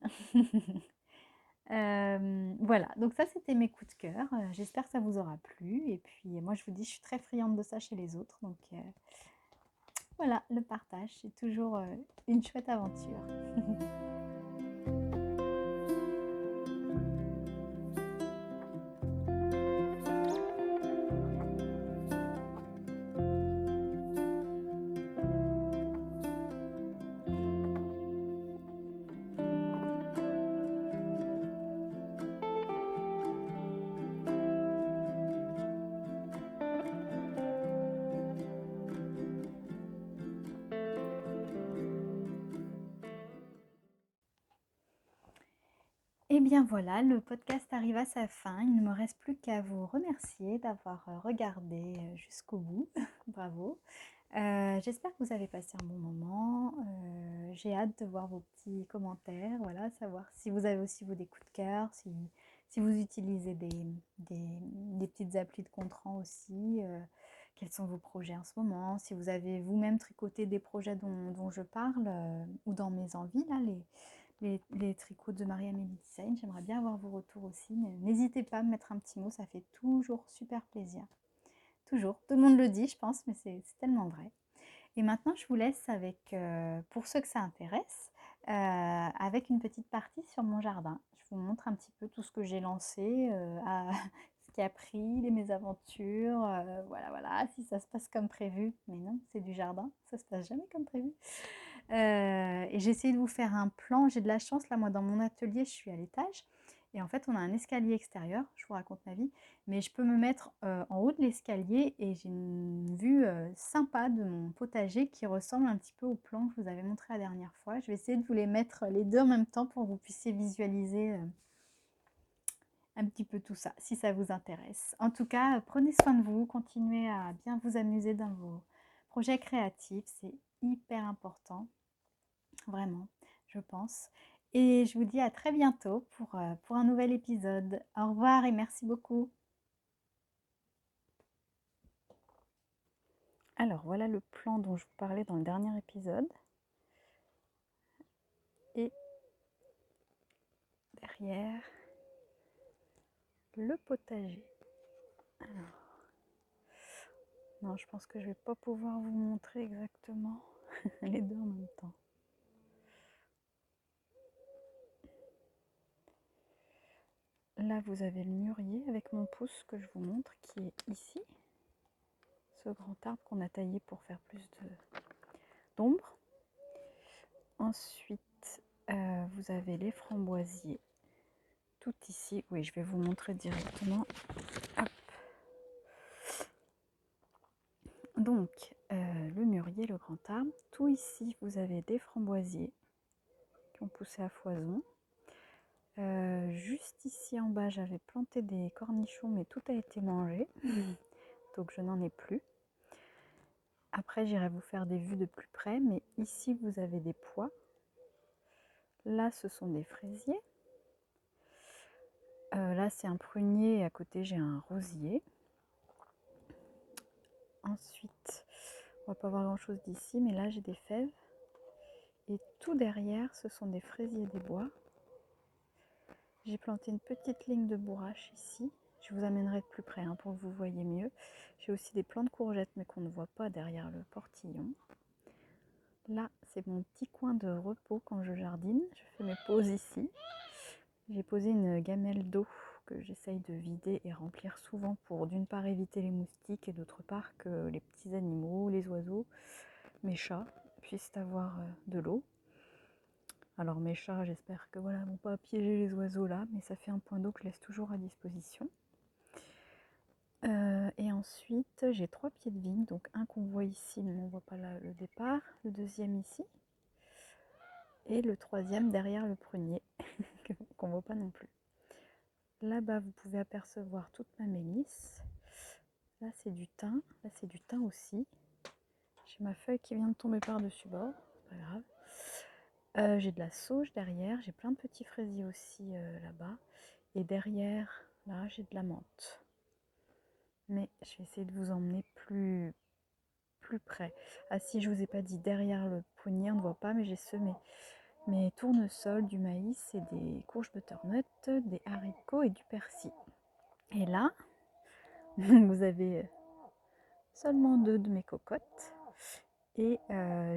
Voilà, donc ça c'était mes coups de cœur. J'espère que ça vous aura plu. Et puis moi je vous dis, je suis très friande de ça chez les autres. Donc voilà, le partage, c'est toujours une chouette aventure. Et bien voilà, le podcast arrive à sa fin. Il ne me reste plus qu'à vous remercier d'avoir regardé jusqu'au bout. Bravo. J'espère que vous avez passé un bon moment. J'ai hâte de voir vos petits commentaires. Voilà, savoir si vous avez aussi des coups de cœur, si vous utilisez des petites applis de compte-rang aussi. Quels sont vos projets en ce moment? Si vous avez vous-même tricoté des projets dont je parle ou dans mes envies, là, les tricots de Marie-Amélie Design. J'aimerais bien avoir vos retours aussi. N'hésitez pas à me mettre un petit mot, ça fait toujours super plaisir. Toujours. Tout le monde le dit, je pense, mais c'est tellement vrai. Et maintenant, je vous laisse avec, pour ceux que ça intéresse, avec une petite partie sur mon jardin. Je vous montre un petit peu tout ce que j'ai lancé, ce qui a pris, les mésaventures, voilà, si ça se passe comme prévu. Mais non, c'est du jardin, ça se passe jamais comme prévu. Et j'ai essayé de vous faire un plan. J'ai de la chance, là, moi, dans mon atelier, je suis à l'étage. Et en fait, on a un escalier extérieur, je vous raconte ma vie, mais je peux me mettre en haut de l'escalier et j'ai une vue sympa de mon potager qui ressemble un petit peu au plan que je vous avais montré la dernière fois. Je vais essayer de vous les mettre les deux en même temps pour que vous puissiez visualiser un petit peu tout ça, si ça vous intéresse. En tout cas, prenez soin de vous, continuez à bien vous amuser dans vos projets créatifs, c'est hyper important, vraiment, je pense. Et je vous dis à très bientôt pour un nouvel épisode. Au revoir et merci beaucoup. Alors voilà le plan dont je vous parlais dans le dernier épisode. Et derrière, le potager. Alors, Non, je pense que je vais pas pouvoir vous montrer exactement les deux en même temps. Là, vous avez le mûrier avec mon pouce que je vous montre qui est ici. Ce grand arbre qu'on a taillé pour faire plus d'ombre. Ensuite, vous avez les framboisiers. Tout ici. Oui, je vais vous montrer directement. Hop. Donc, le mûrier, le grand arbre. Tout ici, vous avez des framboisiers qui ont poussé à foison. Juste ici en bas, j'avais planté des cornichons, mais tout a été mangé. Donc, je n'en ai plus. Après, j'irai vous faire des vues de plus près. Mais ici, vous avez des pois. Là, ce sont des fraisiers. Là, c'est un prunier. À côté, j'ai un rosier. Ensuite, on va pas voir grand chose d'ici, mais là, j'ai des fèves. Et tout derrière, ce sont des fraisiers des bois. J'ai planté une petite ligne de bourrache ici. Je vous amènerai de plus près hein, pour que vous voyez mieux. J'ai aussi des plants de courgettes, mais qu'on ne voit pas derrière le portillon. Là, c'est mon petit coin de repos quand je jardine. Je fais mes pauses ici. J'ai posé une gamelle d'eau que j'essaye de vider et remplir souvent pour d'une part éviter les moustiques et d'autre part que les petits animaux, les oiseaux, mes chats puissent avoir de l'eau. Alors mes chats, j'espère que voilà, vont pas piéger les oiseaux là, mais ça fait un point d'eau que je laisse toujours à disposition. Et ensuite, j'ai 3 pieds de vigne, donc un qu'on voit ici, mais on ne voit pas là, le départ, le deuxième ici, et le troisième derrière le prunier, qu'on ne voit pas non plus. Là-bas, vous pouvez apercevoir toute ma mélisse. Là, c'est du thym, là, c'est du thym aussi. J'ai ma feuille qui vient de tomber par-dessus bord, c'est pas grave. J'ai de la sauge derrière, j'ai plein de petits fraisiers aussi là-bas. Et derrière, là, j'ai de la menthe. Mais je vais essayer de vous emmener plus près. Ah si, je vous ai pas dit, derrière le prunier, on ne voit pas, mais j'ai semé mes tournesols, du maïs et des courges butternut, des haricots et du persil. Et là, vous avez seulement 2 de mes cocottes. Et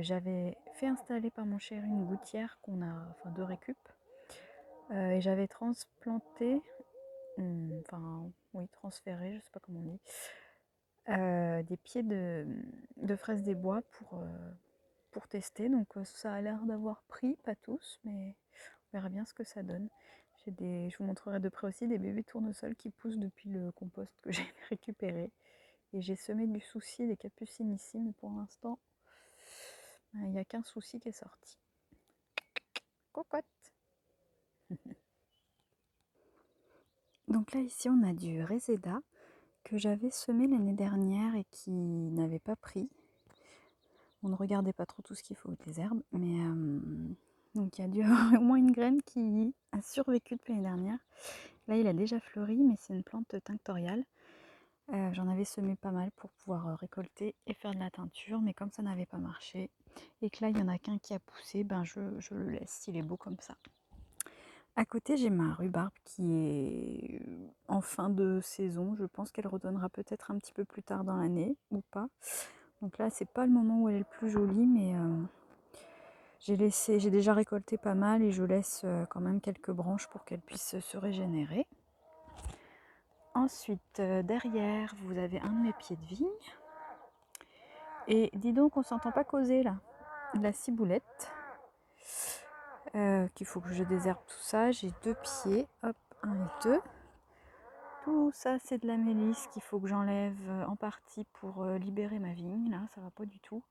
j'avais fait installer par mon chéri une gouttière qu'on a, enfin de récup. Et j'avais transplanté, enfin oui, transféré, je sais pas comment on dit, des pieds de fraises des bois pour tester. Donc ça a l'air d'avoir pris, pas tous, mais on verra bien ce que ça donne. Je vous montrerai de près aussi des bébés tournesols qui poussent depuis le compost que j'ai récupéré. Et j'ai semé du souci, des capucines ici, mais pour l'instant, il n'y a qu'un souci qui est sorti. Cocotte. Donc là, ici, on a du réséda que j'avais semé l'année dernière et qui n'avait pas pris. On ne regardait pas trop tout ce qu'il faut des herbes, mais donc il y a dû avoir au moins une graine qui a survécu depuis l'année dernière. Là, il a déjà fleuri, mais c'est une plante tinctoriale. J'en avais semé pas mal pour pouvoir récolter et faire de la teinture, mais comme ça n'avait pas marché et que là, il n'y en a qu'un qui a poussé, ben je le laisse, il est beau comme ça. À côté, j'ai ma rhubarbe qui est en fin de saison. Je pense qu'elle redonnera peut-être un petit peu plus tard dans l'année ou pas. Donc là, c'est pas le moment où elle est le plus jolie, mais j'ai déjà récolté pas mal et je laisse quand même quelques branches pour qu'elle puisse se régénérer. Ensuite, derrière, vous avez un de mes pieds de vigne. Et dis donc, on s'entend pas causer là. De la ciboulette. Qu'il faut que je désherbe tout ça. J'ai 2 pieds. Hop, 1 et 2. Tout ça, c'est de la mélisse qu'il faut que j'enlève en partie pour libérer ma vigne. Là, ça va pas du tout.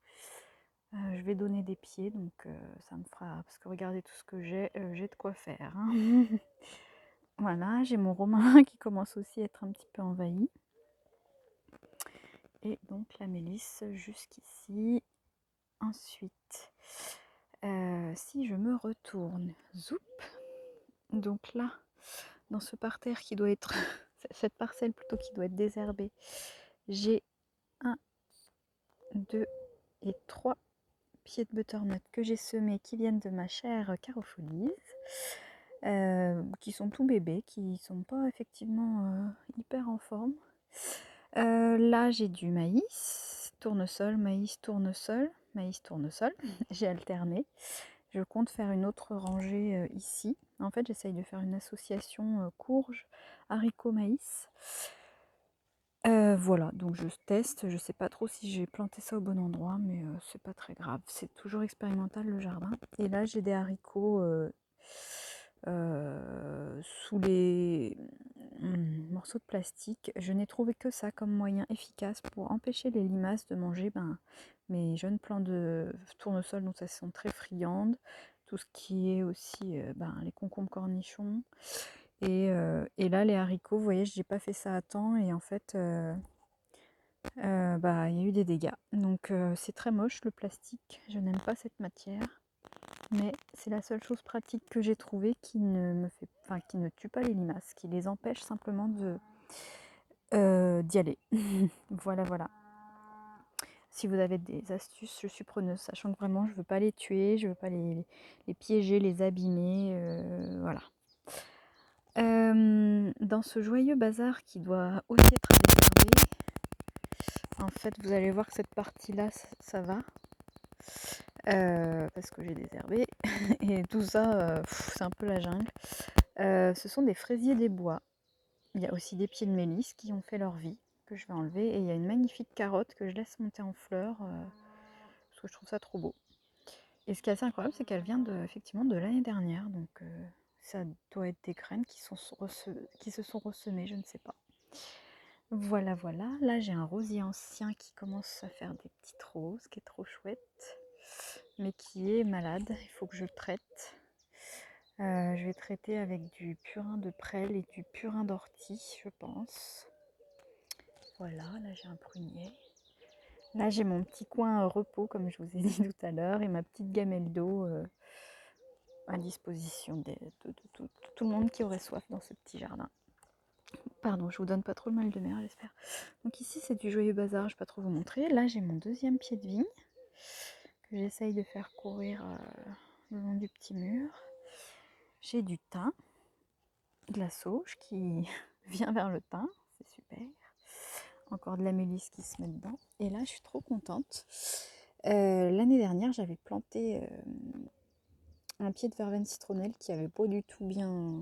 Je vais donner des pieds, donc ça me fera... Parce que regardez tout ce que j'ai de quoi faire. Hein. Voilà, j'ai mon romarin qui commence aussi à être un petit peu envahi. Et donc la mélisse jusqu'ici. Ensuite, si je me retourne, zoup. Donc là, dans ce parterre qui doit être... cette parcelle plutôt qui doit être désherbée, j'ai 1, 2 et 3 pieds de butternut que j'ai semés qui viennent de ma chère Carofolise, qui sont tout bébés, qui sont pas effectivement hyper en forme. Là, j'ai du maïs, tournesol, maïs, tournesol, maïs, tournesol. J'ai alterné. Je compte faire une autre rangée ici. En fait, j'essaye de faire une association courge, haricots, maïs. Voilà, donc je teste. Je sais pas trop si j'ai planté ça au bon endroit, mais c'est pas très grave. C'est toujours expérimental le jardin. Et là, j'ai des haricots sous les morceaux de plastique. Je n'ai trouvé que ça comme moyen efficace pour empêcher les limaces de manger mes jeunes plants de tournesol dont elles sont très friandes. Tout ce qui est aussi les concombres cornichons. Et là, les haricots, vous voyez, j'ai pas fait ça à temps et en fait, il y a eu des dégâts. Donc c'est très moche le plastique. Je n'aime pas cette matière. Mais c'est la seule chose pratique que j'ai trouvée qui qui ne tue pas les limaces, qui les empêche simplement d'y aller. Voilà, voilà. Si vous avez des astuces, je suis preneuse, sachant que vraiment je veux pas les tuer, je veux pas les piéger, les abîmer, voilà. Dans ce joyeux bazar qui doit aussi être déshervé, en fait vous allez voir que cette partie-là, ça va. Parce que j'ai désherbé et tout ça, c'est un peu la jungle. Ce sont des fraisiers des bois. Il y a aussi des pieds de mélisse qui ont fait leur vie, que je vais enlever. Et il y a une magnifique carotte que je laisse monter en fleurs, parce que je trouve ça trop beau. Et ce qui est assez incroyable, c'est qu'elle vient effectivement de l'année dernière. Donc ça doit être des graines qui se sont ressemées, je ne sais pas. Voilà, voilà. Là, j'ai un rosier ancien qui commence à faire des petites roses, qui est trop chouette, mais qui est malade. Il faut que je le traite. Je vais traiter avec du purin de prêle et du purin d'ortie, je pense. Voilà, là j'ai un prunier. Là j'ai mon petit coin repos, comme je vous ai dit tout à l'heure, et ma petite gamelle d'eau à disposition de tout le monde qui aurait soif dans ce petit jardin. Pardon, je vous donne pas trop le mal de mer, j'espère. Donc ici c'est du joyeux bazar, je ne vais pas trop vous montrer. Là j'ai mon deuxième pied de vigne que j'essaye de faire courir le long du petit mur. J'ai du thym, de la sauge qui vient vers le thym, c'est super. Encore de la mélisse qui se met dedans. Et là, je suis trop contente. L'année dernière, j'avais planté un pied de verveine citronnelle qui avait pas du tout bien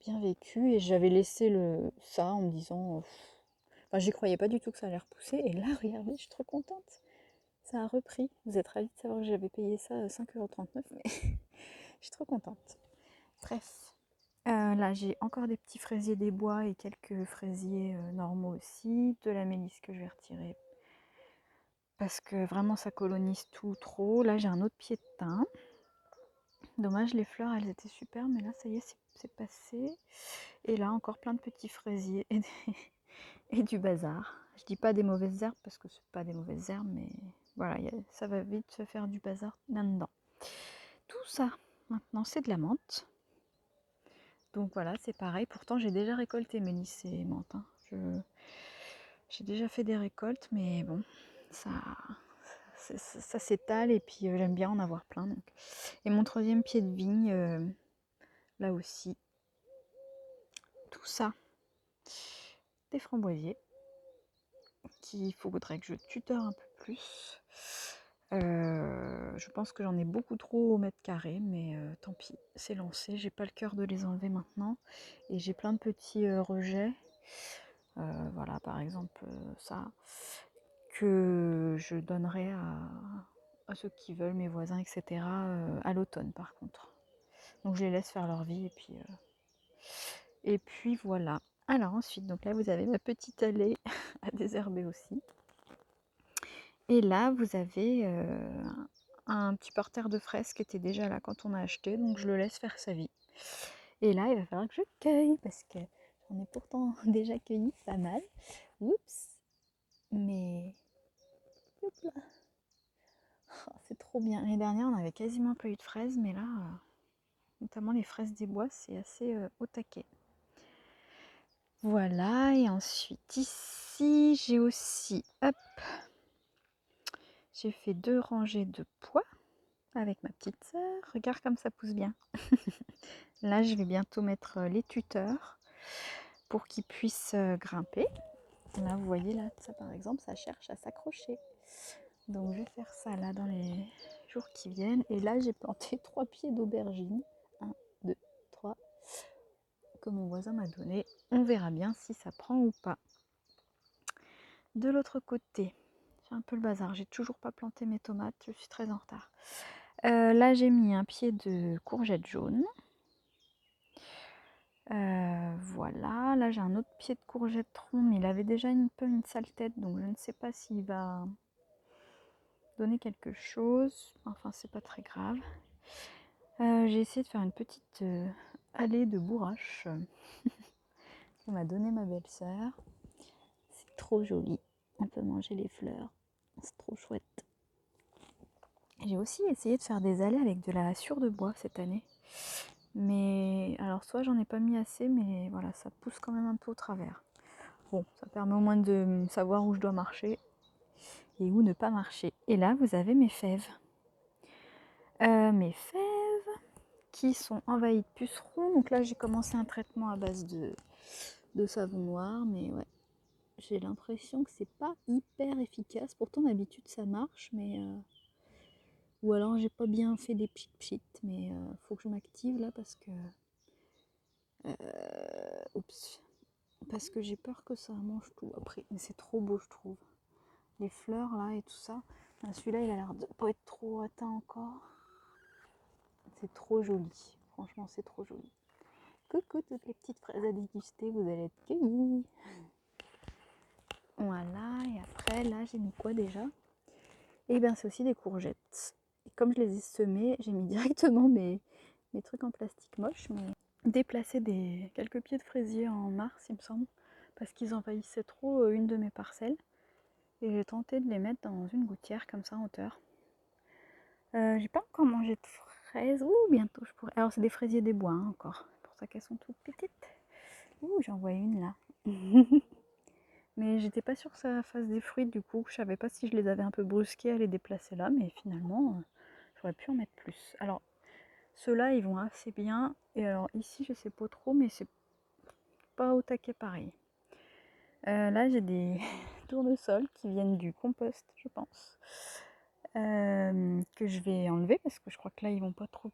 vécu. Et j'avais laissé ça en me disant... Enfin, j'y croyais pas du tout que ça allait repousser. Et là, regardez, je suis trop contente. Ça a repris. Vous êtes ravis de savoir que j'avais payé ça 5,39 €, mais je suis trop contente. Bref. Là, j'ai encore des petits fraisiers des bois et quelques fraisiers normaux aussi. De la mélisse que je vais retirer parce que vraiment ça colonise tout trop. Là, j'ai un autre pied de thym. Dommage, les fleurs, elles étaient super, mais là, ça y est, c'est passé. Et là, encore plein de petits fraisiers et du bazar. Je dis pas des mauvaises herbes parce que c'est pas des mauvaises herbes, mais voilà, ça va vite se faire du bazar là-dedans. Tout ça, maintenant, c'est de la menthe. Donc voilà, c'est pareil. Pourtant, j'ai déjà récolté mélisse et menthe. Hein. J'ai déjà fait des récoltes, mais bon, ça s'étale et puis j'aime bien en avoir plein. Donc. Et mon troisième pied de vigne, là aussi, tout ça, des framboisiers qu'il faudrait que je tuteur un peu plus. Je pense que j'en ai beaucoup trop au mètre carré, mais tant pis, c'est lancé. J'ai pas le cœur de les enlever maintenant. Et j'ai plein de petits rejets. Voilà, par exemple, ça, que je donnerai à ceux qui veulent, mes voisins, etc., à l'automne, par contre. Donc je les laisse faire leur vie, et puis voilà. Alors ensuite, donc là, vous avez ma petite allée à désherber aussi. Et là, vous avez un petit parterre de fraises qui était déjà là quand on a acheté, donc je le laisse faire sa vie. Et là, il va falloir que je cueille, parce que j'en ai pourtant déjà cueilli pas mal. Oups. Mais... Hop là. Oh, c'est trop bien. L'année dernière, on avait quasiment pas eu de fraises, mais là, notamment les fraises des bois, c'est assez au taquet. Voilà, et ensuite ici, j'ai aussi, hop, j'ai fait 2 rangées de pois avec ma petite sœur. Regarde comme ça pousse bien. Là, je vais bientôt mettre les tuteurs pour qu'ils puissent grimper. Là, vous voyez, là, ça par exemple, ça cherche à s'accrocher. Donc je vais faire ça là dans les jours qui viennent. Et là, j'ai planté 3 pieds d'aubergine. 1, 2, 3, que mon voisin m'a donné. On verra bien si ça prend ou pas. De l'autre côté, j'ai un peu le bazar. J'ai toujours pas planté mes tomates. Je suis très en retard. Là, j'ai mis un pied de courgette jaune. Voilà, là j'ai un autre pied de courgette rond, mais il avait déjà un peu une sale tête, donc je ne sais pas s'il va donner quelque chose. Enfin, c'est pas très grave. J'ai essayé de faire une petite allée de bourrache que m'a donné ma belle-sœur. C'est trop joli. On peut manger les fleurs. C'est trop chouette. J'ai aussi essayé de faire des allées avec de la sciure de bois cette année. Mais alors soit j'en ai pas mis assez, mais voilà, ça pousse quand même un peu au travers. Bon, ça permet au moins de savoir où je dois marcher et où ne pas marcher. Et là, vous avez mes fèves. Mes fèves qui sont envahies de pucerons. Donc là, j'ai commencé un traitement à base de savon noir, mais ouais, j'ai l'impression que c'est pas hyper efficace. Pourtant, d'habitude, ça marche, mais ou alors j'ai pas bien fait des pchit, mais faut que je m'active là parce que oups, parce que j'ai peur que ça mange tout après. Mais c'est trop beau, je trouve. Les fleurs là et tout ça. Celui-là, il a l'air de pas être trop atteint encore. C'est trop joli. Franchement, c'est trop joli. Coucou toutes les petites fraises à déguster, vous allez être cueillies. Voilà, et après, là, j'ai mis quoi déjà? Et bien, c'est aussi des courgettes. Et comme je les ai semées, j'ai mis directement mes trucs en plastique moche, mais déplacé quelques pieds de fraisier en mars, il me semble, parce qu'ils envahissaient trop une de mes parcelles. Et j'ai tenté de les mettre dans une gouttière comme ça en hauteur. J'ai pas encore mangé de fraises. Ouh, bientôt je pourrais. Alors, c'est des fraisiers des bois hein, encore. C'est pour ça qu'elles sont toutes petites. Ouh, j'en vois une là. Mais j'étais pas sûre que ça fasse des fruits du coup. Je savais pas si je les avais un peu brusqués à les déplacer là, mais finalement, j'aurais pu en mettre plus. Alors, ceux-là, ils vont assez bien. Et alors, ici, je sais pas trop, mais c'est pas au taquet pareil. Là, j'ai des tournesols qui viennent du compost, je pense. Que je vais enlever parce que je crois que là, ils vont pas trop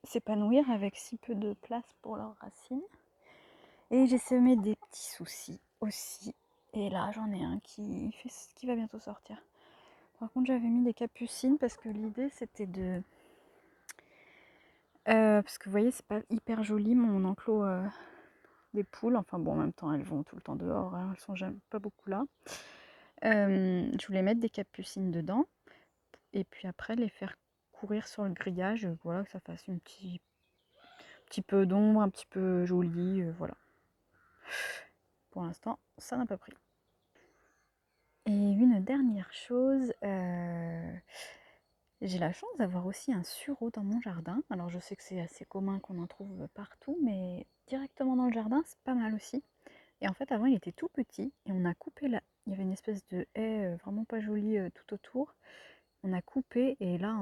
s'épanouir avec si peu de place pour leurs racines. Et j'ai semé des petits soucis aussi. Et là, j'en ai un qui va bientôt sortir. Par contre, j'avais mis des capucines parce que l'idée, c'était de... parce que vous voyez, c'est pas hyper joli mon enclos des poules. Enfin bon, en même temps, elles vont tout le temps dehors. Hein, elles sont jamais, pas beaucoup là. Je voulais mettre des capucines dedans. Et puis après, les faire courir sur le grillage. Voilà, que ça fasse un petit peu d'ombre, un petit peu joli. Voilà. Pour l'instant, ça n'a pas pris. Et une dernière chose, j'ai la chance d'avoir aussi un sureau dans mon jardin. Alors je sais que c'est assez commun qu'on en trouve partout, mais directement dans le jardin, c'est pas mal aussi. Et en fait, avant, il était tout petit et on a coupé là. Il y avait une espèce de haie vraiment pas jolie tout autour. On a coupé et là,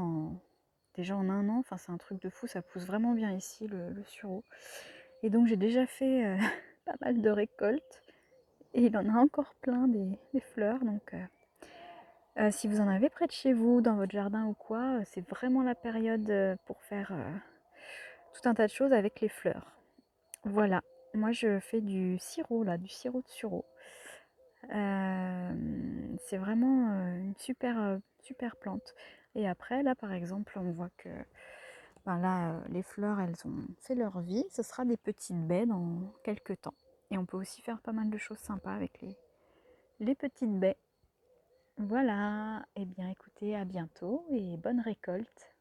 déjà en un an, enfin c'est un truc de fou, ça pousse vraiment bien ici le sureau. Et donc j'ai déjà fait pas mal de récoltes et il en a encore plein des fleurs. Donc si vous en avez près de chez vous, dans votre jardin ou quoi, c'est vraiment la période pour faire tout un tas de choses avec les fleurs. Voilà, moi je fais du sirop là, du sirop de sureau. C'est vraiment une super plante. Et après là par exemple on voit que ben là les fleurs elles ont fait leur vie. Ce sera des petites baies dans quelques temps. Et on peut aussi faire pas mal de choses sympas avec les petites baies. Voilà, et bien écoutez, à bientôt et bonne récolte.